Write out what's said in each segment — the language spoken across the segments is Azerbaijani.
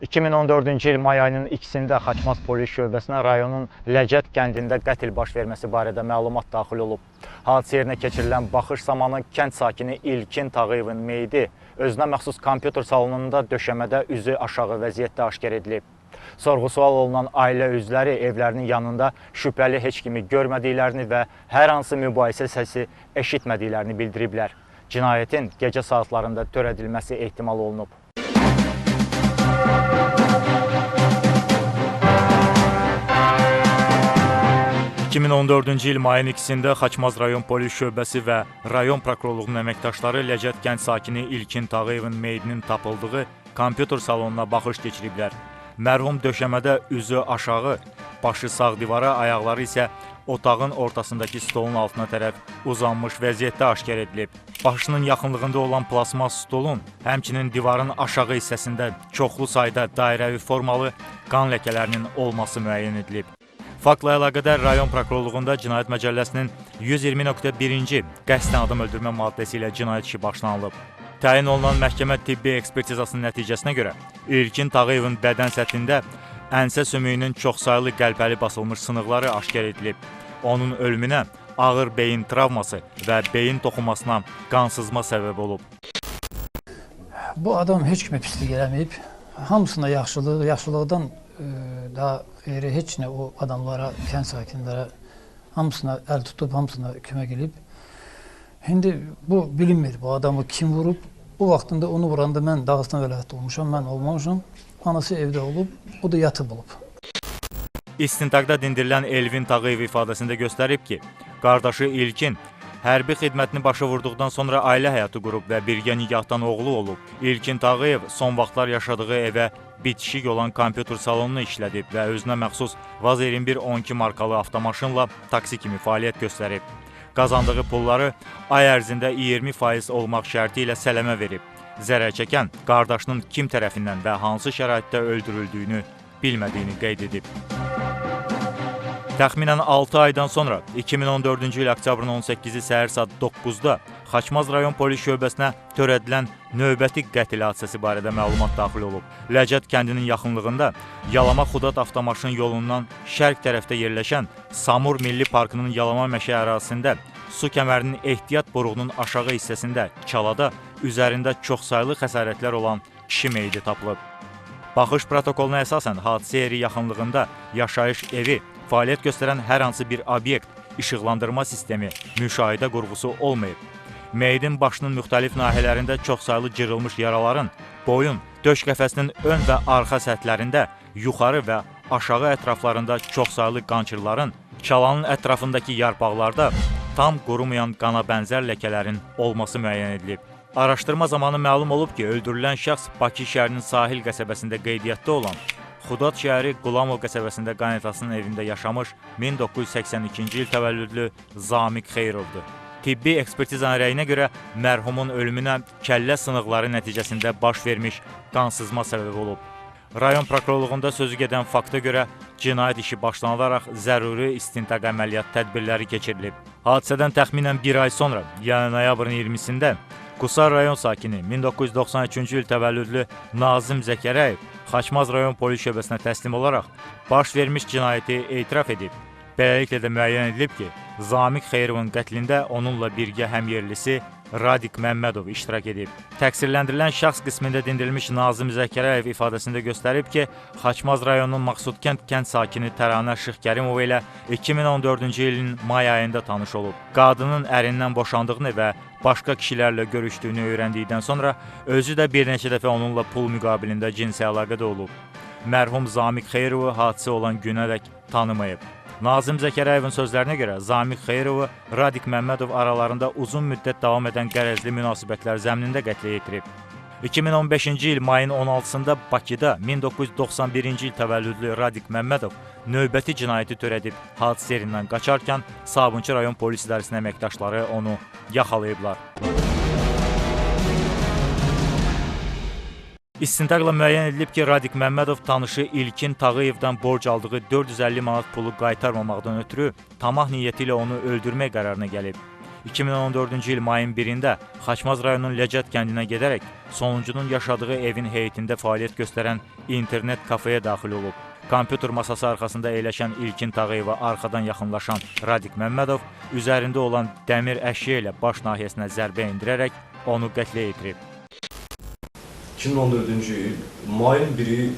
2014-cü il may ayının 2-də Xaçmaz polis şöbəsinə rayonun Ləcət kəndində qətl baş verməsi barədə məlumat daxil olub. Hadisə yerinə keçirilən baxış zamanı kənd sakini İlkin Tağıyevin meyidi özünə məxsus kompüter salonunda döşəmədə üzü aşağı vəziyyətdə aşkar edilib. Sorğu-sual olunan ailə üzvləri evlərinin yanında şübhəli heç kimi görmədiklərini və hər hansı mübahisə səsi eşitmədiklərini bildiriblər. Cinayətin gecə saatlarında törədilməsi ehtimal olunub. ...2014-cü il mayın 2-də Xaçmaz rayon polis şöbəsi və rayon prokurorluğunun əməkdaşları Ləcət kənd sakini İlkin Tağıyevin meyidinin tapıldığı kompüter salonuna baxış keçiriblər. Mərhum döşəmədə üzü aşağı, başı sağ divara, ayaqları isə otağın ortasındakı stolun altına tərəf uzanmış vəziyyətdə aşkar edilib. Başının yaxınlığında olan plasmas stolun, həmçinin divarın aşağı hissəsində çoxlu sayda dairəvi formalı qan ləkələrinin olması müəyyən edilib. Faktla əlaqədar rayon prokurorluğunda Cinayət Məcəlləsinin 120.1-ci qəsdən adam öldürmə maddəsi ilə cinayət işi başlanılıb. Təyin olunan məhkəmə tibbi ekspertizasının nəticəsinə görə İlkin Tağıyevin bədən səthində ənsə sümüyünün çoxsaylı qəlpəli basılmış sınıqları aşkar edilib. Onun ölümünə ağır beyin travması və beyin toxunmasına qansızma səbəb olub. Bu adam heç kimə pislik eləməyib. Hamısına yaxşılıqdan daha xeyri heç nə o adamlara, kənd sakinlərə hamısına əl tutub, hamısına kömək edib. İndi bu bilinmir, bu adamı kim vurub. O vaxtında onu vuranda mən Dağıstan vilayətdə olmuşam, mən olmamışam. Anası evdə olub, o da yatıb olub. İstintaqda dindirilən Elvin Tağıyev ifadəsində göstərib ki, qardaşı İlkin hərbi xidmətini başa vurduqdan sonra ailə həyatı qurub və birgə nigahdan oğlu olub. İlkin Tağıyev son vaxtlar yaşadığı evə bitişik olan kompüter salonunu işlədib və özünə məxsus Vaz 2112 markalı avtomaşınla taksi kimi fəaliyyət göstərib. Qazandığı pulları ay ərzində 20% olmaq şərti ilə sələmə verib. Zərər çəkən qardaşının kim tərəfindən və hansı şəraitdə öldürüldüyünü bilmədiyini qeyd edib. Təxminən 6 aydan sonra 2014-cü il oktyabrın 18-i səhər saat 9-da Xaçmaz rayon polis şöbəsinə törədilən növbəti qətl hadisəsi barədə məlumat daxil olub. Ləcət kəndinin yaxınlığında Yalama Xudat avtomaşın yolundan şərq tərəfdə yerləşən Samur Milli Parkının Yalama meşə ərazisində su kəmərinin ehtiyat boruğunun aşağı hissəsində çalada üzərində çoxsaylı xəsarətlər olan kişi meyidi tapılıb. Baxış protokoluna əsasən hadisə yeri yaxınlığında yaşayış evi, fəaliyyət göstərən hər hansı bir obyekt, işıqlandırma sistemi, müşahidə qurğusu olmayıb. Meyidin başının müxtəlif nahiyələrində çoxsaylı cırılmış yaraların, boyun, döş qəfəsinin ön və arxa səthlərində, yuxarı və aşağı ətraflarında çoxsaylı qançırların, çalanın ətrafındakı yarpaqlarda tam qurumayan qana bənzər ləkələrin olması müəyyən edilib. Araşdırma zamanı məlum olub ki, öldürülən şəxs Bakı şəhərinin sahil qəsəbəsində qeydiyyatda olan, Xudat şəhəri Qulamov qəsəbəsində qaynətasının evində yaşamış 1982-ci il təvəllüdlü Zamiq Xeyrovdur. Tibbi ekspertizanın rəyinə görə mərhumun ölümünə kəllə sınıqları nəticəsində baş vermiş qansızma səbəb olub. Rayon prokurorluğunda sözü gedən fakta görə cinayət işi başlanılaraq zəruri istintaq əməliyyat tədbirləri keçirilib. Hadisədən təxminən bir ay sonra, yəni noyabrın 20-sində Qusar rayon sakini 1993-cü il təvəllüdlü Nazim Zəkərəyev Xaçmaz rayon polis şöbəsinə təslim olaraq baş vermiş cinayəti etiraf edib. Beləliklə də müəyyən edilib ki, Zamiq Xeyrovun qətlində onunla birgə həmyerlisi Radik Məmmədov iştirak edib. Təqsirləndirilən şəxs qismində dindirilmiş Nazim Zəkərəyev ifadəsində göstərib ki, Xaçmaz rayonunun Maqsudkənd kənd sakini Təranə Şıxkərimov ilə 2014-cü ilin may ayında tanış olub. Qadının ərindən boşandığını və başqa kişilərlə görüşdüyünü öyrəndikdən sonra özü də bir neçə dəfə onunla pul müqabilində cinsi əlaqədə olub. Mərhum Zamiq Xeyrovu hadisə olan günədək tanımayıb. Nazim Zəkərəyevin sözlərinə görə Zamiq Xeyrovu Radik Məmmədov aralarında uzun müddət davam edən qərəzli münasibətlər zəminində qətlə yetirib. 2015-ci il mayın 16-sında Bakıda 1991-ci il təvəllüdlü Radik Məmmədov növbəti cinayəti törədib. Hadisə yerindən qaçarkən Sabunçu rayon polis idarəsinin əməkdaşları onu yaxalayıblar. İstintaqla müəyyən edilib ki, Radik Məmmədov tanışı İlkin Tağıyevdən borc aldığı 450 manat pulu qaytarmamaqdan ötürü tamah niyyəti ilə onu öldürmək qərarına gəlib. 2014-cü il mayın 1-də Xaçmaz rayonunun Ləcət kəndinə gedərək sonuncunun yaşadığı evin heyətində fəaliyyət göstərən internet kafeyə daxil olub. Kompüter masası arxasında əyləşən İlkin Tağıyeva arxadan yaxınlaşan Radik Məmmədov üzərində olan dəmir əşya ilə baş nahiyəsinə zərbə endirərək onu qətlə yetirib. 2014-cü il mayın 1-i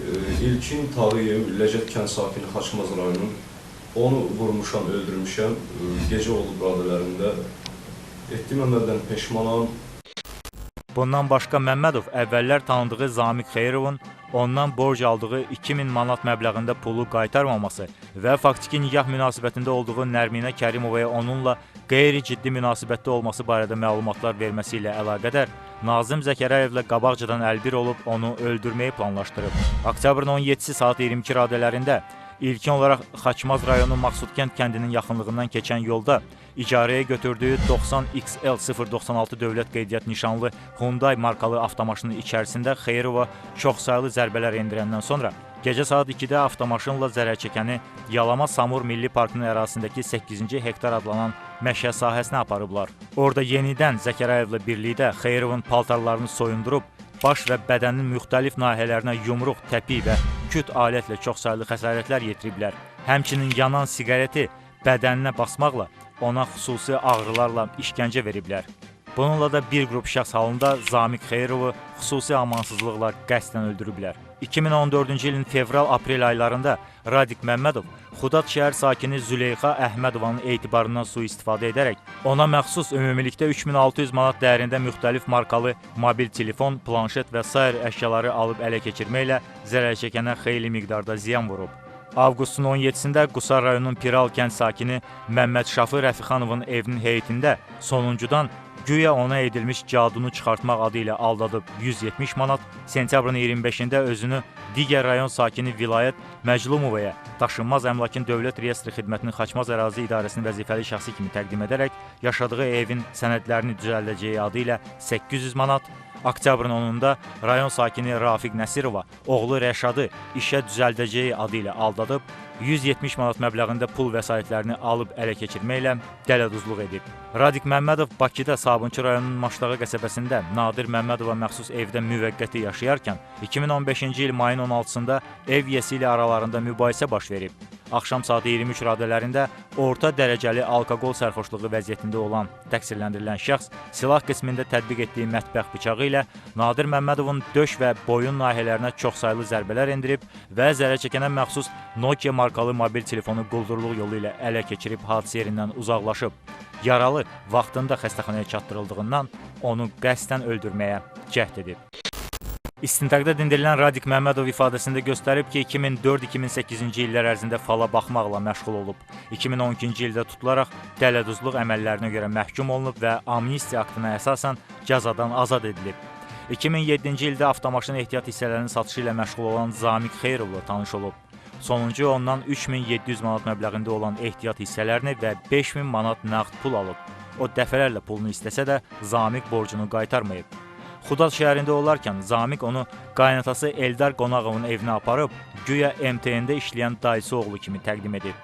İlkin Tağıyev Ləcət kənd sakini Xaçmaz rayonunun onu vurmuşam, öldürmüşəm. Gecə olub radələrində. Etdiyim əməldən peşmanam. Bundan başqa Məmmədov əvvəllər tanıdığı Zamiq Xeyrovun ondan borc aldığı 2000 manat məbləğində pulu qaytarmaması və faktiki nikah münasibətində olduğu Nərminə Kərimovaya onunla qeyri-ciddi münasibətdə olması barədə məlumatlar verməsi ilə əlaqədar Nazim Zəkərəyevlə qabaqcadan əlbir olub onu öldürməyi planlaşdırıb. Oktyabrın 17-si saat 22 radələrində İlkin olaraq Xaçmaz rayonu Maqsudkənd kəndinin yaxınlığından keçən yolda icarəyə götürdüyü 90XL 096 dövlət qeydiyyat nişanlı Hyundai markalı avtomaşının içərisində Xeyrova çoxsaylı zərbələr endirəndən sonra gecə saat 2-də avtomaşınla zərər çəkəni Yalama Samur Milli Parkının ərazisindəki 8-ci hektar adlanan məşə sahəsinə aparıblar. Orada yenidən Zəkərəyevlə birlikdə Xeyrovun paltarlarını soyundurub, baş və bədənin müxtəlif nahiyələrinə yumruq, təpi və küt alətlə çoxsaylı xəsarətlər yetiriblər. Həmçinin yanan siqareti bədəninə basmaqla ona xüsusi ağrılarla işgəncə veriblər. Bununla da bir qrup şəxs halında Zamiq Xeyrovu xüsusi amansızlıqla qəsdən öldürüblər. 2014-cü ilin fevral-aprel aylarında Radik Məmmədov Xudat şəhər sakini Züleyxa Əhmədovanın etibarından sui-istifadə edərək ona məxsus ümumilikdə 3600 manat dəyərində müxtəlif markalı mobil telefon, planşet və sair əşyaları alıb ələ keçirməklə zərər çəkənə xeyli miqdarda ziyan vurub. Avqustun 17-sində Qusar rayonunun Piral kənd sakini Məmməd Şafı Rəfixanovun evinin heyətində sonuncudan güya ona edilmiş cadunu çıxartmaq adı ilə aldadıb 170 manat, sentyabrın 25-də özünü digər rayon sakini Vilayət Məclumovaya Daşınmaz Əmlakın Dövlət Reyestri Xidmətinin Xaçmaz ərazi idarəsinin vəzifəli şəxsi kimi təqdim edərək yaşadığı evin sənədlərini düzəldəcəyi adı ilə 800 manat, Oktyabrın 10-da rayon sakini Rafiq Nəsirova oğlu Rəşadı işə düzəldəcəyi adı ilə aldadıb 170 manat məbləğində pul vəsaitlərini alıb ələ keçirməklə dələduzluq edib. Radik Məmmədov Bakıda Sabunçu rayonunun Maşdağı qəsəbəsində Nadir Məmmədova məxsus evdə müvəqqəti yaşayarkən 2015-ci il mayın 16-sında ev yesi ilə aralarında mübahisə baş verib. Axşam saat 23 radələrində orta dərəcəli alkoqol sərxoşluğu vəziyyətində olan təqsirləndirilən şəxs silah qismində tətbiq etdiyi mətbəx bıçağı ilə Nadir Məmmədovun döş və boyun nahiyələrinə çoxsaylı zərbələr endirib və zərər çəkənə məxsus Nokia markalı mobil telefonu quldurluq yolu ilə ələ keçirib hadisə yerindən uzaqlaşıb. Yaralı vaxtında xəstəxanaya çatdırıldığından onu qəsdən öldürməyə cəhd edib. İstintaqda dindirilən Radik Məmmədov ifadəsində göstərib ki, 2004-2008-ci illər ərzində fala baxmaqla məşğul olub. 2012-ci ildə tutularaq dələduzluq əməllərinə görə məhkum olunub və amnistiya aktına əsasən cəzadan azad edilib. 2007-ci ildə avtomaşın ehtiyat hissələrinin satışı ilə məşğul olan Zamiq Xeyrovla tanış olub. Sonuncu ondan 3700 manat məbləğində olan ehtiyat hissələrini və 5000 manat nəqd pul alıb. O dəfələrlə pulunu istəsə də Zamiq borcunu qaytarmayıb. Xudat şəhərində olarkən Zamiq onu qaynatası Eldar Qonağovun evinə aparıb, güya MTN-də işləyən dayısı oğlu kimi təqdim edib.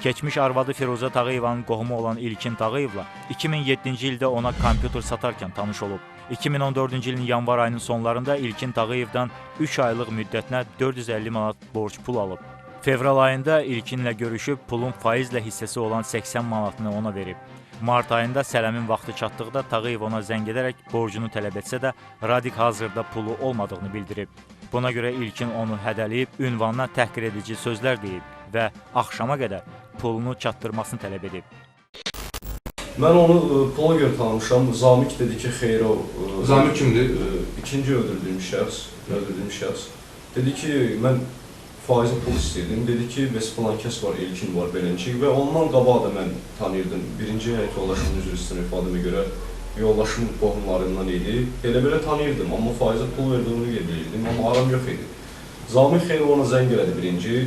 Keçmiş arvadı Firuzə Tağıyevanın qohumu olan İlkin Tağıyevla 2007-ci ildə ona kompüter satarkən tanış olub. 2014-cü ilin yanvar ayının sonlarında İlkin Tağıyevdən 3 aylıq müddətinə 450 manat borc pul alıb. Fevral ayında İlkinlə görüşüb pulun faizlə hissəsi olan 80 manatını ona verib. Mart ayında Sələmin vaxtı çatdıqda Tağıyev ona zəng edərək borcunu tələb etsə də Radik hazırda pulu olmadığını bildirib. Buna görə İlkin onu hədələyib, ünvanına təhqir edici sözlər deyib və axşama qədər pulunu çatdırmasını tələb edib. Mən onu pula görə tanımışam. Zamiq dedi ki, Xeyrov... Zamiq kimdir? İkinci öldürdüyüm şəxs. Dedi ki, mən faizli pul istəyirdim. Dedi ki, bəs falan kəs var, İlkin var, beləncik və ondan qabağa da mən tanıyırdım. Birinci həyat yoldaşımın üzr istəyən ifadəmə görə yoldaşımın qohumlarından idi. Elə-belə tanıyırdım, amma faizli pul verdiyini bilirdim, amma aram yox idi. Zamiq Xeyrov ona zəng elədi birinci,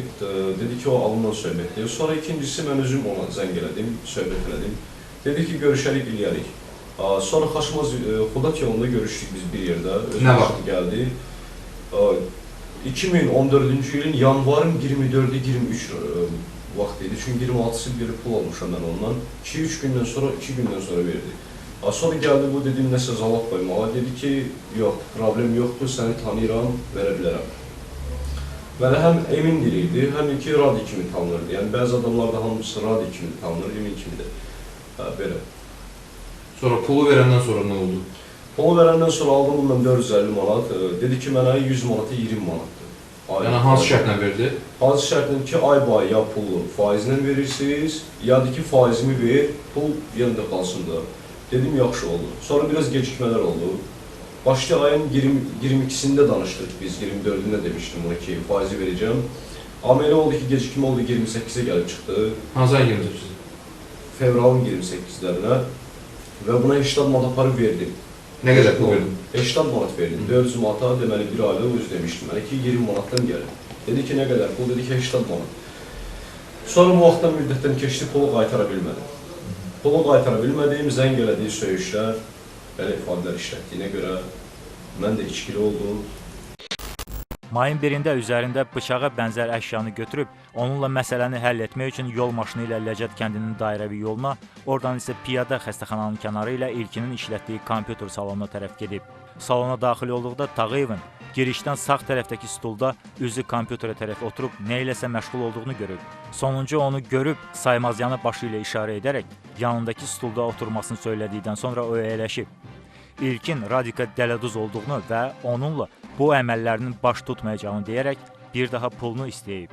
dedi ki, o alımdan söhbət deyil. Sonra ikincisi mən özüm ona zəng elədim, söhbət elədim. Dedi ki, görüşərik, iliyərik. Sonra Xaçmaz Xudat yolunda görüşdük biz bir yerdə, özümüzün gəldi. 2014-cü ilin yanvarın 24-23 vaxt idi. Çünki 26 il bir pul almışam mən ondan. 2-3 gündən sonra, 2 gündən sonra verdi. Sonra gəldi bu dedim nəsə zalog qoymağa. Dedi ki, yox, problem yoxdur, səni tanıyıram, verə bilərəm. Mənə həm Emin diliydi, həm ki Radi kimi tanınırdı. Yəni bəzi adamlar da hamısı Radi kimi tanınır, Emin kimi də. Belə. Sonra pulu verəndən sonra nə oldu? Pulu verəndən sonra aldım bundan 450 manat. Dedi ki, mənə 100 manatı 20 manatdır. Yəni hansı şərtlə verdi? Hansı şərtlə ki, ay bay ya pulu faizlə verirsiniz, ya da ki faizimi ver, pul yenə də qalsın da. Dedim, yaxşı oldu. Sonra biraz gecikmələr oldu. Başlı ayın 22-sində danışdıq biz, 24-ünə demişdim ona ki, faizi verəcəm. Amma elə oldu ki, gecikmə oldu, 28-ə gəlib çıxdı. Hansı ayın 28-də? Fevralın 28-lərinə və buna 80 manat aparıb verdim. Nə qədər pul verdin? 80 manat verdim. 400 manata deməli bir ayda öz demişdim mənə ki, 20 manatdan gəlir. Dedi ki, nə qədər pul? Dedi ki, 80 manat. Sonra bu vaxtdan müddətdən keçdi, pulu qaytara bilmədim. Pulu qaytara bilmədiyim, zəng elədiyi söyüşlər, belə ifadələr işlətdiyinə görə mən də içkili oldum. Mayın 1-də üzərində bıçağa bənzər əşyanı götürüb, onunla məsələni həll etmək üçün yol maşını ilə Ləcət kəndinin dairəvi yoluna, oradan isə piyada xəstəxananın kənarı ilə ilkinin işlətdiyi kompüter salonuna tərəf gedib. Salona daxil olduqda Tağıyevin girişdən sağ tərəfdəki stulda üzü kompüterə tərəf oturub nə iləsə məşğul olduğunu görüb. Sonuncu onu görüb saymazyanı başı ilə işarə edərək yanındakı stulda oturmasını söylədikdən sonra o əyləşib. İlkin Radika dələduz olduğunu və onunla bu əməllərinin baş tutmayacağını deyərək bir daha pulunu istəyib.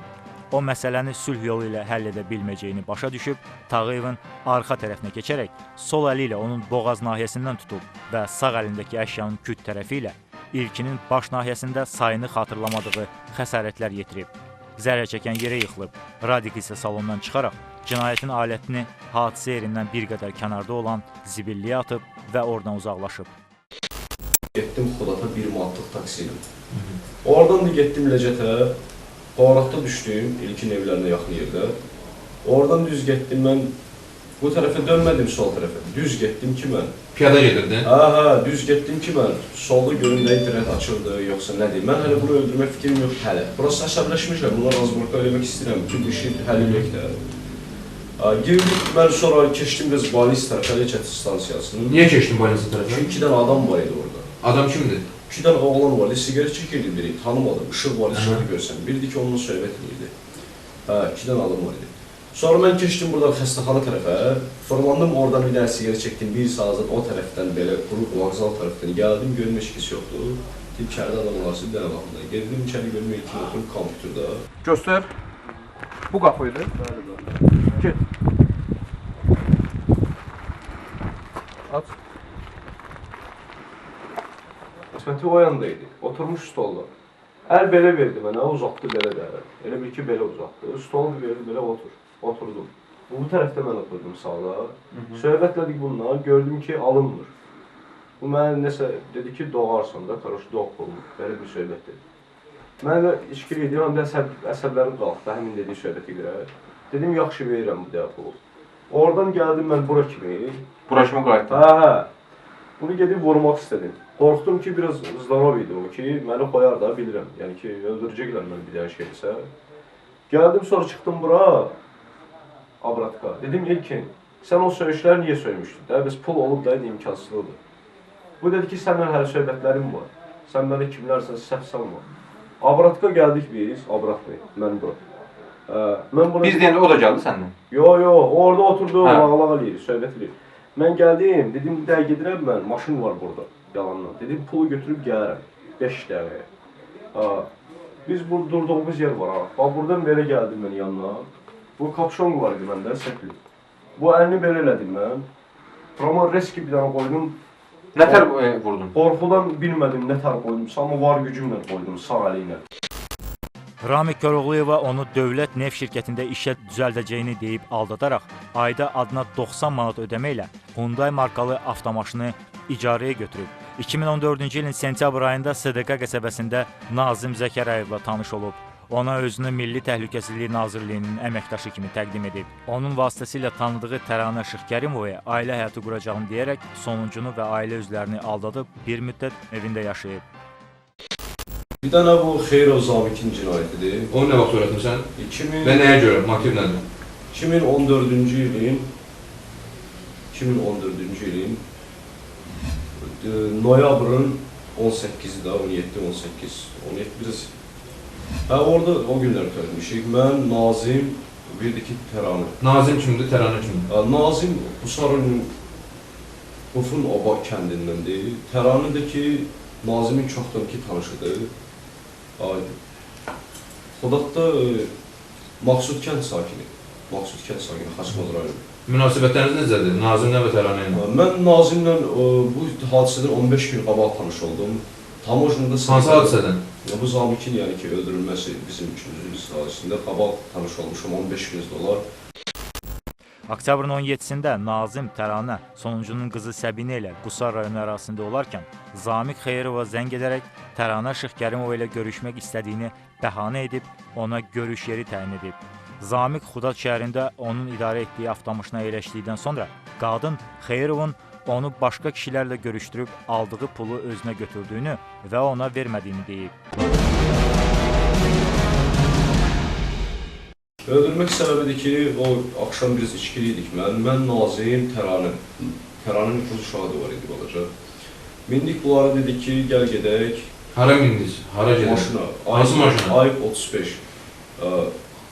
O məsələni sülh yolu ilə həll edə bilməyəcəyini başa düşüb, Tağıyevin arxa tərəfinə keçərək sol əli ilə onun boğaz nahiyəsindən tutub və sağ əlindəki əşyanın küt tərəfi ilə ilkinin baş nahiyəsində sayını xatırlamadığı xəsarətlər yetirib. Zərər çəkən yerə yıxılıb. Radik isə salondan çıxaraq cinayətin alətini hadisə yerindən bir qədər kənarda olan zibilliyə atıb və oradan uzaqlaşıb. Getdim Xudata 1 manatlıq taksi ilə. Oradan da getdim Ləcətə, Qoratda düşdüm, ilkin evlərinə yaxın yerdə. Oradan düz getdim mən, bu tərəfə dönmədim sol tərəfə, düz getdim ki mən. Piyada gedirdin? Hə, düz getdim ki mən, solda görün nə internet açıldı, yoxsa nə deyim. Mən hələ bunu öldürmək fikrim yox hələ. Burası əsəbləşmişəm, bunlar razborka eləmək istəyirəm, bütün işi həll edək də. Girdik, mən sonra keçdim biz Balis tərəfə, Ləcət stansiyasını. Niyə keçdin Balinsa tərəfə? Çünki 2 dənə adam var idi orada. Adam kimdir? 2 dənə oğlan var idi, sigaret çəkirdi biri, tanımadım, işıq var, işıqlı görsəm. Bildi ki, onunla söhbət edirdi. 2 dənə adam var idi. Sonra mən keçdim buradan xəstəxana tərəfə, fırlandım oradan bir dənə sigaret çəkdim, bir saatdan o tərəfdən belə, quru vağzal tərəfdən gəldim, görüm heç kəs yoxdur. Deyib, içəridə adam olarsa bir dənə baxımda. Geldim içəri görmək üçün oturum kompüterdə. Göstər. Bu qapıydı. Bəli, bəli. Get. Aç. İsməti o yandaydı, oturmuş stolda. Əl belə verdi mənə, uzatdı belə də. Elə bil ki, belə uzatdı. Stolu verdi, belə oturdum. Bu tərəfdə mən oturdum sağda. Söhbətlədik bununla, gördüm ki, alınmır. Bu mənə nəsə dedi ki, doğarsan da, qarşı doğ olmur. Belə bir söhbət dedi. Mən də işkili edim, həm də əsəblərim qalxdı, həmin dediyi söhbəti görə. Dedim, yaxşı verirəm bu dəfə pulu. Oradan gəldim mən bura kimi. Bura kimi qayıtdın. Hə. Bunu gedib vurmaq istədim. Qorxdum ki, biraz ızlanov idi o ki, məni qoyar da, bilirəm. Yəni ki, öldürəcəklər məni bir dəyəş gelsə. Gəldim, sonra çıxdım bura, Abratka. Dedim, İlkin, sən o söyüşləri niyə söymüşdün? Biz pul olub da, imkansızlıqdır. Bu dedi ki, səndən hələ söhbətlərim var. Sən mənə kimlərsən, səhv salma. Abratka gəldik biz, Abratlı, mən bura. Biz deyəndə o da gəldi səndən. Yo, orada oturdu, lağlaq eləyir, söhbət eləyir. Mən gəldim, dedim, bir dəqiq gedirəm mən, maşın var burada, yalandan. Dedim, pulu götürüb gəlirəm, 5 dəqiqəyə. Biz durduğumuz yer var, buradan belə gəldim mən yanına. Bu kapşon var idi məndə, səkli. Bu əlini belə elədim mən. Roma reski bir dənə qoydum. Nə tər vurdun? Qorxudan bilmədim nə tər qoydum, amma var gücümlə qoydum, sağ əli ilə. Ramik Koroğluyeva onu dövlət neft şirkətində işə düzəldəcəyini deyib aldadaraq, ayda adına 90 manat ödəməklə Hyundai markalı avtomaşını icarəyə götürüb. 2014-cü ilin sentyabr ayında SDK qəsəbəsində Nazim Zəkərayevlə tanış olub. Ona özünü Milli Təhlükəsizlik Nazirliyinin əməkdaşı kimi təqdim edib. Onun vasitəsilə tanıdığı Təranə Şıxkərimovaya ailə həyatı quracağını deyərək sonuncunu və ailə üzvlərini aldadıb bir müddət evində yaşayıb. Bir dənə bu Xeyrov Zamikin cinayətidir. Onu nə vaxt öyrətmirsən? 2000 Və nəyə görə? Motiv nədir? 2014-cü ilin 2014-cü ilin noyabrın 18-i də 17 biz orada o günlər törətmişik. Mən Nazim bir də ki Təranə. Nazim kimdir, Təranə kimdir? Nazim Qusarın Qufun Oba kəndindəndir. Təranə də ki Nazimin çoxdan ki tanışıdır. Xodatda Maqsud kənd sakini. Xaçmaz rayonu. Münasibətləriniz necədir? Nazimlə və Təranə ilə? Mən Nazimlə bu hadisədən 15 gün qabaq tanış oldum. Tamojnada Hansı hadisədən? Bu Zamikin yəni ki öldürülməsi bizim üçümüzün hadisəsində qabaq tanış olmuşum 15 gün dolar. Oktyabrın 17-sində Nazim Təranə sonuncunun qızı Səbinə ilə Qusar rayonu ərazisində olarkən Zamik Xeyrova zəng edərək Təranə Şıxkərimova ilə görüşmək istədiyini bəhanə edib ona görüş yeri təyin edib. Zamik Xudat şəhərində onun idarə etdiyi avtomaşına yerləşdikdən sonra qadın Xeyrovun onu başqa kişilərlə görüşdürüb aldığı pulu özünə götürdüyünü və ona vermədiyini deyib. Öldürmək səbəbidir ki, o axşam biz içkiliydik mən Nazim, Təranənin qız uşağı da var idi balaca. Mindik bunlara dedik ki, gəl gedək. Hara mindiniz? Hara gedək? Maşına. Hansı maşına? Ayıb 35.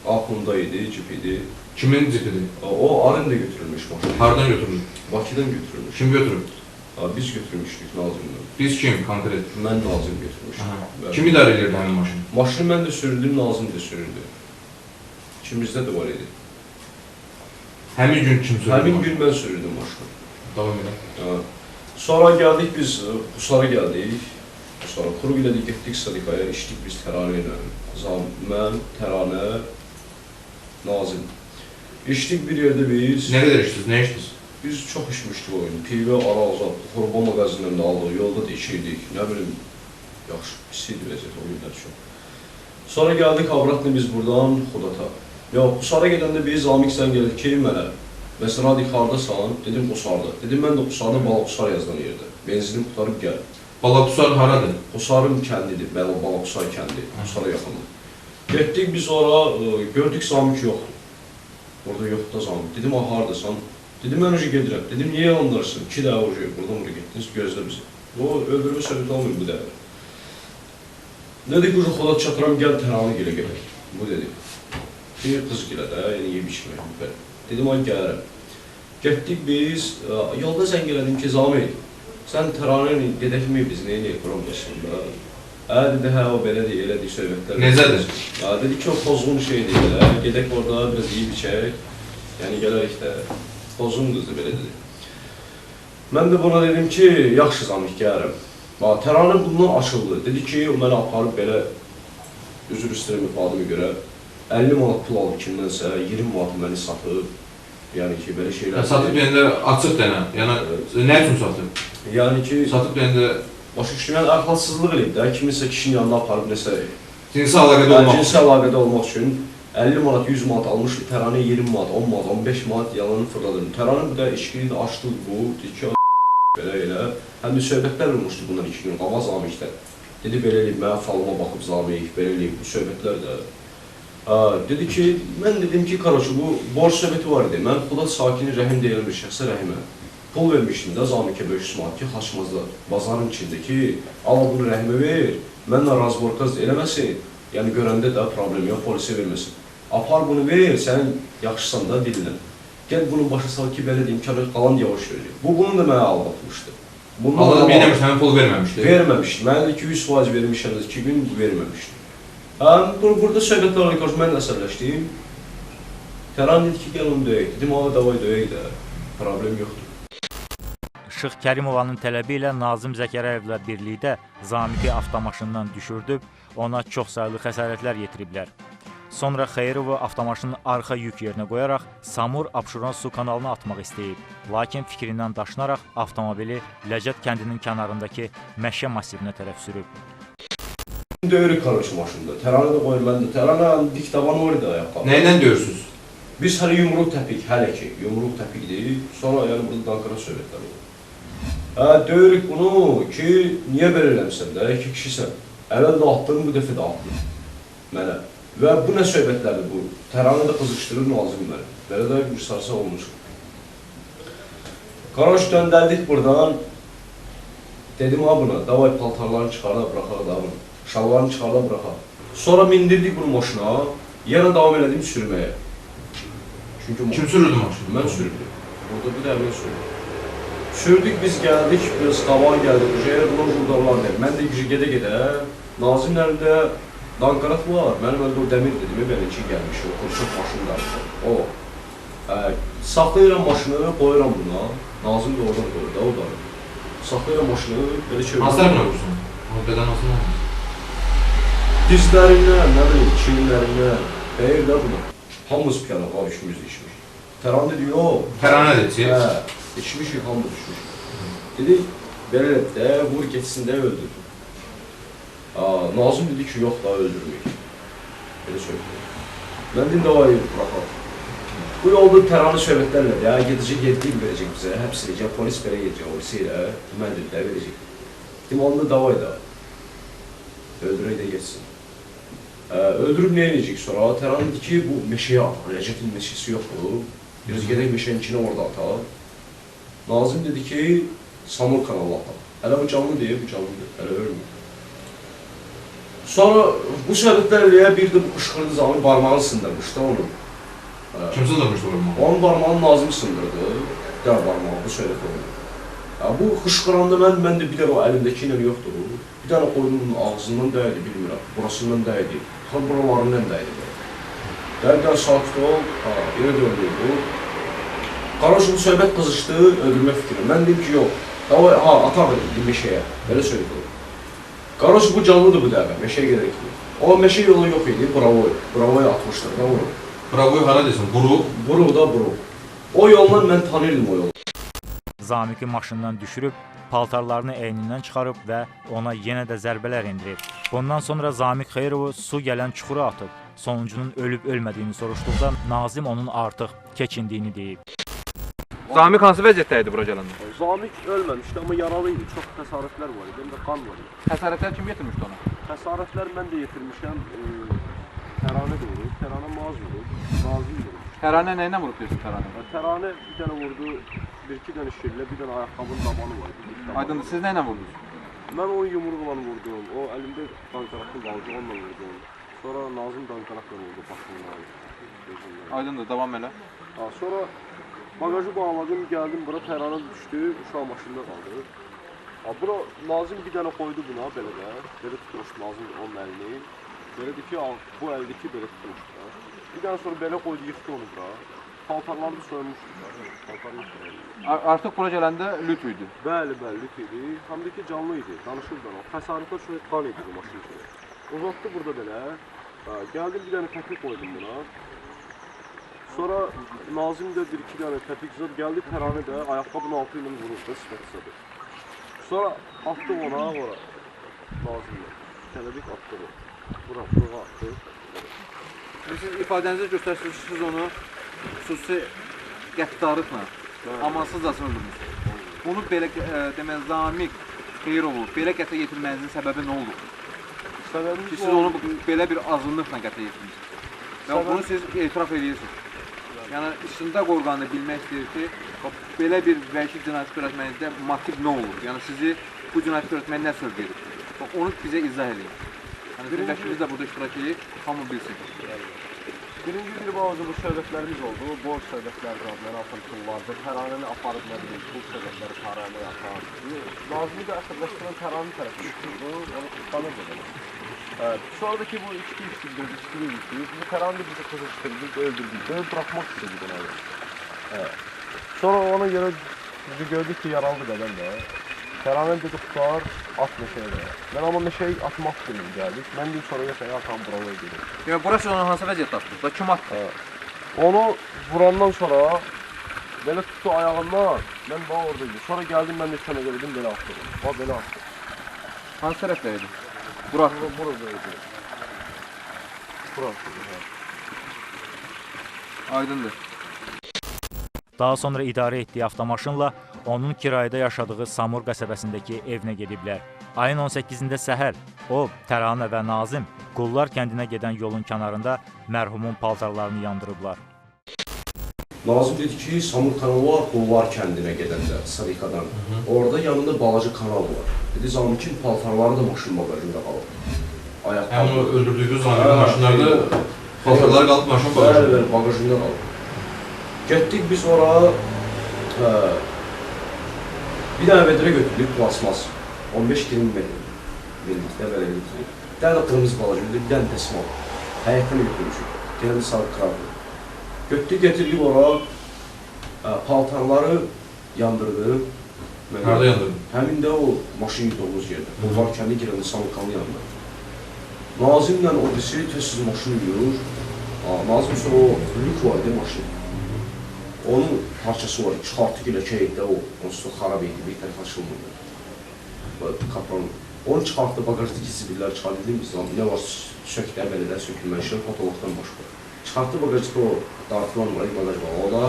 Akunda idi, cip idi. Kimin cipidir? O arında götürülmüş maşın. Hardan götürülür? Bakıdan götürülmüş. Kim götürüb? Biz götürmüşdük Nazimlə. Biz kim konkret? Mən Nazim götürmüşdüm. Kim idarə edirdi həmin maşını? Maşını mən də sürürdüm, Nazim də sürürdü. İkimizdə də var idi. Həmin gün kim sürdü? Həmin gün mən sürürdüm maşını. Davam edək. Sonra gəldik biz, Qusara gəldik. Sonra Quru bilədik, getdik Sadikaya, içdik biz Təranə ilə. Mən, Təranə, Nazim. İçdik bir yerdə biz. Nə qədər içdiniz, nə içdiniz? Biz çox içmişdik oyunu. Pivə, arazat, Xorba mağazindən də aldıq, yolda da içirdik. Nə bilim, yaxşı, pis idi vəziyyət o günlər çox. Sonra gəldik Abratlı biz buradan Xudata. Qusara gedəndə biz Zamik sən gəldik ki, mənə. Məsələn, radik haradasan? Dedim Qusarda. Dedim, mən də Qusarda Balaqusar yazılan yerdə. Benzinim qutarıb gəl. Balaqusar haradır? Qusarın kəndidir, Balaqusar kəndi, Qusara yaxındır. Getdik biz ora, gördük Zamik yoxdur. Orada yoxdur da Zamik. Dedim, haradasan? Dedim, mən ucu gedirəm. Dedim, niyə yalandırsın? 2 dəvə ucu, buradan buraya getdiniz, gözlə bizi. O, öldürmə söhbət olmayın bu dəvə. Dedik, ucu Xodat çatıram, gəl Təranə gilə gedək. Bu dedi. Bir qız gilə də, yəni yeyib içmək. Dedim, ay gəlirəm. Getdik biz, yolda zəng elədim ki, Zamik, sən Təranə gedəkmi biz, neyə qurulmasında? Dedi, hə, o belədir, elədik söhbətlər. Necədir? Dedi ki, o pozğun şeydir, gedək orada biraz yeyib içək, yəni gələrik də, pozğun qızdır, belə dedi. Mən də buna dedim ki, yaxşı Zamik, gəlirəm. Təranə bundan açıldı, dedi ki, o mənə aparıb belə, üzr istəyirəm ifadəmə görə, 50 manat pul alıb kimdənsə, 20 manat məni satıb, yəni ki, belə şeylər... Satıb deyəndə açıq dənə, yəni nə üçün satıb? Yəni ki... Satıb deyəndə... Başa düşdüm, yəni əxlatsızlıq eləyib də, kiminsə kişinin yanına aparıb nəsə... Cinsi əlaqədə olmaq üçün. Cinsi əlaqədə olmaq üçün 50 manat, 100 manat almış, Təranə 20 manat, 10 manat, 15 manat yalanını fırladım. Təranə bir də içkili də açdı bu, dedi ki, belə elə. Həm də söhbətlər olmuşdu bunlar 2 gün qabaq Zamikdə. Dedi, belə eləyib, mənə falıma baxıb Zamik, belə eləyib, bu söhbətlər də. Dedi ki, mən dedim ki, Karoçu, bu borc söhbəti var idi. Mən Xudat sakini rəhim deyilən bir şəxsə rəhimə pul vermişdim də Zamikə 500 manat ki, Xaçmazda, bazarın içində ki, al bunu rəhimə ver, mənlə razborkaz eləməsin, yəni görəndə də problem yox, polisə verməsin. Apar bunu ver, sən yaxşısan da dilinə. Gəl bunun başa sal ki, belə deyim, qalan yavaş verir. Bu, bunu da mənə aldatmışdı. Aldatıb yenemiş, həmin pul verməmişdi? Verməmişdi. Mənə də 200% vermişəm, 2 gün verməmişdi. Burada söhbətlər olaraq qarşı mən əsərləşdim. Təran dedi ki, gəl onu döyək. Dedim, davay döyək də, problem yoxdur. Şıx Kərimovanın tələbi ilə Nazim Zəkərəyevlə birlikdə Zamiki avtomaşından düşürdüb, ona çox sayılı xəsarətlər yetiriblər. Sonra Xeyrovu avtomaşının arxa yük yerinə qoyaraq Samur Abşeron su kanalına atmaq istəyib. Lakin fikrindən daşınaraq avtomobili Ləcət kəndinin kənarındakı məşə massivinə tərəf sürüb. Döyürük Karoçu maşında. Təranə də qoyur, mən də. Təranə dik tavan var idi ayaqlarında. Nəylə döyürsünüz? Biz hələ yumruq təpik, hələ ki, yumruq təpikdir. Sonra yəni burada Dankara söhbətlər olur. Döyürük bunu ki, niyə belə eləmişsən də, 2 kişisən. Əvvəl də atdım, bu dəfə də atdım mənə. Və bu nə söhbətlərdir bu? Təranə də qızışdırır Nazim məni. Belə də bir sarsa olmuş. Qaraj döndərdik buradan. Dedim ha buna, davay paltarlarını çıxarda bıraxaq da bunu. Şalvarını çıxarda bıraxaq. Sonra mindirdik bunu maşına. Yenə davam elədim sürməyə. Çünki Kim sürürdü maşını? Mən sürdüm. Burada bir də mən sürdüm. Sürdük, biz gəldik, biraz qabağa gəldik. Ujaya buna jurdalar deyil. Mən də gedə-gedə, Nazim'in əlində danqarat var. Mənim əldə o dəmir dedim, belə ki gəlmiş, o kurşaq maşını da. O. Saxlayıram maşını, qoyuram buna. Nazim də oradan qoyur da, o da. Saxlayıram maşını, belə çevirəm. Hansı tərəfinə vursun? O bədən nasıl olmaz? Dizlərindən, nə bilim, çiyinlərindən, deyir də buna. Hamımız piyano var, işimiz işmiş. Təran dedi, yox. Təranə dedi, İçmişik, hamı düşmüş. Dedi, belə də, vur geçsin də öldürdü. Nazım dedi ki, yox da öldürməyik. Belə söyledi. Mən dedim, davayı bıraxaq. Bu yolda təranı söhbətlərlə də, gedəcək, geddiğim verəcək bizə, həbs edəcək, polis belə gedəcək, o ilə, mən dedim də verəcək. Dedim, onda davay da. Öldürək də geçsin. Öldürüb nə edəcək sonra? Təran dedi ki, bu meşəyə ataq, Rəcətin meşəsi yoxdur. Biraz gedək meşənin içine orada ataq. Nazim dedi ki, Samur kanalı ataq. Hələ bu canlı deyil, bu canlıdır, hələ ölmür. Sonra bu söhbətlərlə bir də bu qışqırdı zaman barmağını sındırmış da onu. Kim sındırmışdı barmağı? Onun barmağını Nazim sındırdı. Bir daha barmağı, bu söhbət oldu. Bu qışqıranda mən də bir də o əlimdəki ilə yoxdur. Bir dənə qoyunun ağzından dəydi, bilmirəm, burasından dəydi. Tam buralarından dəydi. Dəydən sakit ol, yenə də öldürdü. Qaraj bu söhbət qızışdı, öldürmə fikri. Mən dedim ki, yox. Davay, ataq dedim meşəyə. Belə söyledi. Qaraj bu canlıdır bu dəvə, meşəyə gedək. O meşə yolu yox idi, Bravo'ya atmışdır da onu. Bravo'yu hara desin, Buru? Buru da Buru. O yoldan mən tanıyırdım o yolu. Zamiki maşından düşürüb, paltarlarını əynindən çıxarıb və ona yenə də zərbələr indirib. Bundan sonra Zamik Xeyrovu su gələn çuxura atıb. Sonuncunun ölüb-ölmədiyini soruşduqda Nazim onun artıq keçindiyini deyib. Zamik hansı vəziyyətdə idi bura gələndə? Zamik ölməmişdi, amma yaralı idi. Çox xəsarətlər var idi, həm də qan var idi. Xəsarətlər kim getirmişdi ona? Xəsarətlər mən də yetirmişəm. Təranə də vurub, Təranə Maz vurub, Nazim vurub. Təranə nə ilə vurub deyirsin Təranə? Təranə bir dənə vurdu, bir-iki dənə şirlə, bir dənə ayaqqabının dabanı var idi. Aydındır, siz nə ilə vurdunuz? Mən onu yumruqla vurdum, o əlimdə danqaraqlı qaldı, onunla vurdum. Sonra Nazim danqaraqla vurdu başından. Aydındır, davam elə. Sonra bagajı bağladım, gəldim bura, Təranə düşdü, uşaq maşında qaldı. Bura Nazim bir dənə qoydu buna, belə də, belə tutmuşdu Nazim onun əlini. Belədir ki, bu əldəki belə tutmuşdu. Bir dənə sonra belə qoydu, yıxdı onu bura. Paltarlarını soymuşdu. Paltarını soymuşdu. Artıq bura gələndə lüt idi. Bəli, lüt idi. Həm də ki, canlı idi, danışırdı o. Xəsarətlər şöyle qan idi bu maşın içində. Uzatdı burada belə. Gəldim bir dənə təpik qoydum buna. Sonra Nazim də bir-iki dənə təpik zad gəldi, Təranə də ayaqqabının altı ilə vururdu, sifətisadı. Sonra attım ona, ora. Nazimlə. Tələdik attı bu. Bura attı. Siz ifadənizə göstərsiniz, siz onu xüsusi qəddarlıqla, amansızcasına öldürmüşsünüz. Bunu belə, demək, Zamik Xeyrovu belə qətlə yetirmənizin səbəbi nə oldu? Ki, siz onu belə bir azınlıqla qətlə yetirmişsiniz. Və bunu siz etiraf edirsiniz. Yəni, içində qorğanı bilmək istəyir ki, belə bir vəhşi cinayət törətmənizdə motiv nə olur? Yəni, sizi bu cinayət törətməyə nə sövq edir? Onu bizə izah edin. Yəni, sizin vəkiliniz də burada iştirak edib, hamı bilsin. Birinci bir bazı bu söhbətlərimiz oldu. Borc söhbətləri var, mənə atan pullardır. Təranəni aparıb, nə bilim, pul söhbətləri Təranəyə atar. Nazimi də əsəbləşdirən Təranə tərəfi çıxırdı, onu tutanırdı belə. Sonradaki bu içki içtik. Bu Təranə də bizi kızıştırdık, öldürdük. Böyle bırakmak istedi bana. Sonra ona göre bizi gördük ki yaralı beden de. Təranə dedi tutar, at meşəyə də. Mən amma meşəyi atmaq istəyirdim gəldik. Mən deyim sonra meşəyə atam Bravo'ya gedim. Yəni, bura siz onu hansı vəziyyətdə atdınız? Kim atdı? Onu vurandan sonra belə tutdu ayağından, mən bax oradaydım. Sonra gəldim, mən meşəyə geldim, belə atdım. Bax, belə atdım. Hansı tərəfdə idi? Bura atdı. Buradaydı. Bura atdı. Aydındır. Daha sonra idarə etdiyi avtomaşınla onun kirayədə yaşadığı Samur qəsəbəsindəki evinə gediblər. Ayın 18-də səhər o, Təranə və Nazim Qullar kəndinə gedən yolun kənarında mərhumun paltarlarını yandırıblar. Nazim dedi ki, Samur kanalı var, Qullar kəndinə gedəndə, Sarikadan. Orada yanında balaca kanal var. Dedi, Zamikin paltarları da maşın bagajında qalıb. Həmin o öldürdüyünüz Zamikin maşınlarda paltarları qalıb maşın bagajında. Bəli, bagajında qalıb. Getdik biz ora, bir dənə vedrə götürdük, plasmas. 15-20 metr bildikdə belə götürdük. Bir dənə də qırmızı balaca, bir dənə tesmal. Həyətdən götürmüşük. Gəldi sarı krabı. Götürdük, getirdik ora, paltarları yandırdı. Harada yandırdı? Həmin də o maşın yıldığımız yerdə. Qullar kəndi girəndə Samurkanlı yanında. Nazimlə o birisi tez-siz maşını yürür. Nazim sonra o lük var idi maşın. Onun parçası var, çıxartı ilə keydə o, onsuz da xarab idi, bir tərəf açılmırdı. Kapranın. Onu çıxartdı, bagajdakı zibilləri çıxartdı, biz nə var, söktü, əvvəlidə sökülməşlər, patologdan başqa. Çıxartdı bagajdakı o dartılan var, bagaj var, o da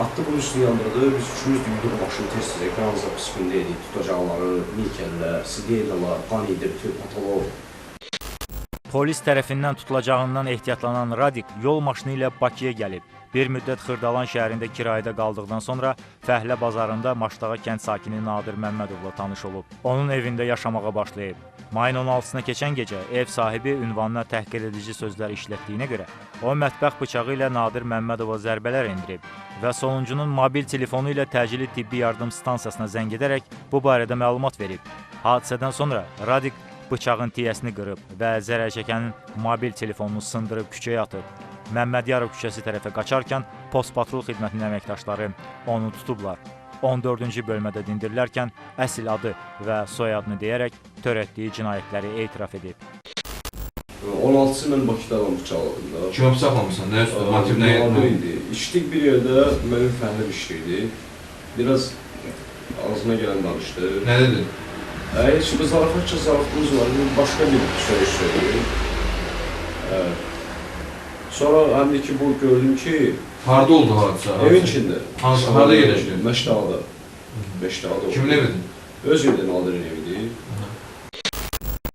atdı bunun üstünü yandırdı, biz üçümüz düydük maşını tez-tez, ekranımızda püskündə edik, tutacaqları, nikəllər, sideyalar, qan idi, bütün patolog. Polis tərəfindən tutulacağından ehtiyatlanan Radik yol maşını ilə Bakıya gəlib. Bir müddət Xırdalan şəhərində kirayədə qaldıqdan sonra Fəhlə bazarında Maştağa kənd sakini Nadir Məmmədovla tanış olub. Onun evində yaşamağa başlayıb. Mayın 16-sına keçən gecə ev sahibi ünvanına təhqir edici sözlər işlətdiyinə görə o mətbəx bıçağı ilə Nadir Məmmədova zərbələr endirib və sonuncunun mobil telefonu ilə təcili tibbi yardım stansiyasına zəng edərək bu barədə məlumat verib. Hadisədən sonra Radik bıçağın tiyəsini qırıb və zərər çəkənin mobil telefonunu sındırıb küçəyə atıb. Məmmədiyarov küçəsi tərəfə qaçarkən postpatrul xidmətinin əməkdaşları onu tutublar. 14-cü bölmədə dindirilərkən əsl adı və soyadını deyərək törətdiyi cinayətləri etiraf edib. 16-sı mən Bakıda adam bıçaqladım da. Kimə bıçaqlamısan? Nə üstü? Motiv nə idi? İçdik bir yerdə, mənim Fəhlə işləyirdi. Biraz ağzına gələn danışdı. Nə dedi? Heç bir zarafatımız var, başqa bir söyleş söyləyir. Sonra həm də ki, bu gördüm ki... Harada oldu hadisə? Evin içində. Harada yerləşdi? Məşdağda. Məşdağda oldu. Kimin evidir? Öz evində Nadirin evidir.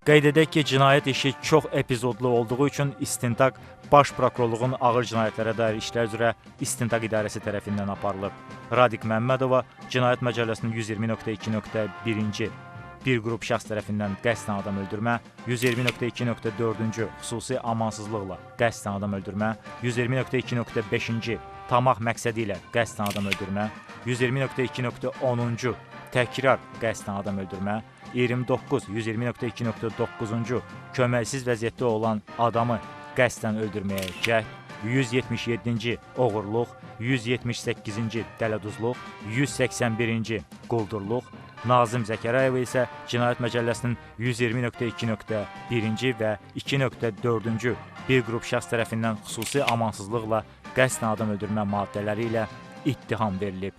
Qeyd edək ki, cinayət işi çox epizodlu olduğu üçün istintaq Baş Prokurorluğun ağır cinayətlərə dair işlər üzrə istintaq idarəsi tərəfindən aparılıb. Radik Məmmədova Cinayət Məcəlləsinin 120.2.1-ci bir qrup şəxs tərəfindən qəsdən adam öldürmə, 120.2.4-cü xüsusi amansızlıqla qəsdən adam öldürmə, 120.2.5-ci tamah məqsədi ilə qəsdən adam öldürmə, 120.2.10-cu təkrar qəsdən adam öldürmə, 29, 120.2.9-cu köməksiz vəziyyətdə olan adamı qəsdən öldürməyə cəhd, 177-ci oğurluq, 178-ci dələduzluq, 181-ci quldurluq, Nazim Zəkərayev isə Cinayət Məcəlləsinin 120.2.1-ci və 2.4-cü bir qrup şəxs tərəfindən xüsusi amansızlıqla qəsdən adam öldürmə maddələri ilə ittiham verilib.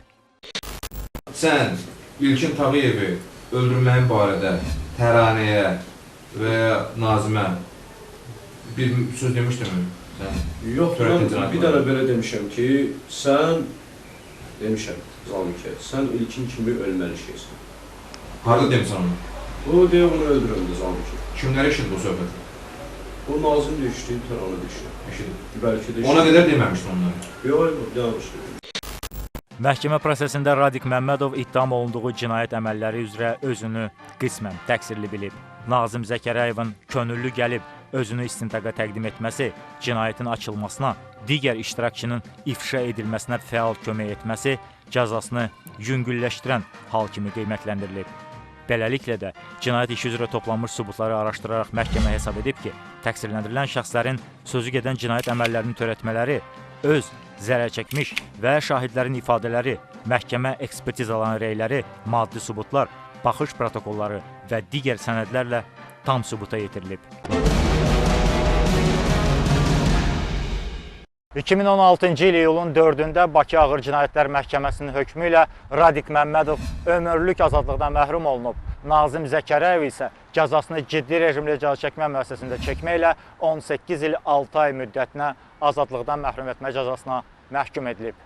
Sən İlkin Tağıyevi öldürməyin barədə Təranəyə və ya Nazimə bir söz demişdin mi? Yox, mən bir dənə belə demişəm ki, sən, demişəm Zamikə, sən ilkin kimi ölməli şeysən. Harada demişsən onu? O deyə onu öldürəmdi Zamikə. Kimlərə işledi bu söhbət? O Nazim də işledi, Təranə də işledi. Bəlkə də ona qədər deməmişdi onları? Yox, deməmişdi. Məhkəmə prosesində Radik Məmmədov ittiham olunduğu cinayət əməlləri üzrə özünü qismən təqsirli bilib. Nazim Zəkərayevin könüllü gəlib özünü istintaqa təqdim etməsi, cinayətin açılmasına, digər iştirakçının ifşa edilməsinə fəal kömək etməsi cəzasını yüngülləşdirən hal kimi qiymətləndirilib. Beləliklə də cinayət işi üzrə toplanmış sübutları araşdıraraq məhkəmə hesab edib ki, təqsirləndirilən şəxslərin sözü gedən cinayət əməllərini törətmələri, öz zərər çəkmiş və şahidlərin ifadələri, məhkəmə ekspertizalarının rəyləri, maddi sübutlar, baxış protokolları və digər sənədlərlə tam sübuta yetirilib. 2016-cı il iyulun 4-də Bakı Ağır Cinayətlər Məhkəməsinin hökmü ilə Radik Məmmədov ömürlük azadlıqdan məhrum olunub. Nazim Zəkərayev isə cəzasını ciddi rejimli cəza çəkmə müəssisəsində çəkməklə 18 il 6 ay müddətinə azadlıqdan məhrum etmə cəzasına məhkum edilib.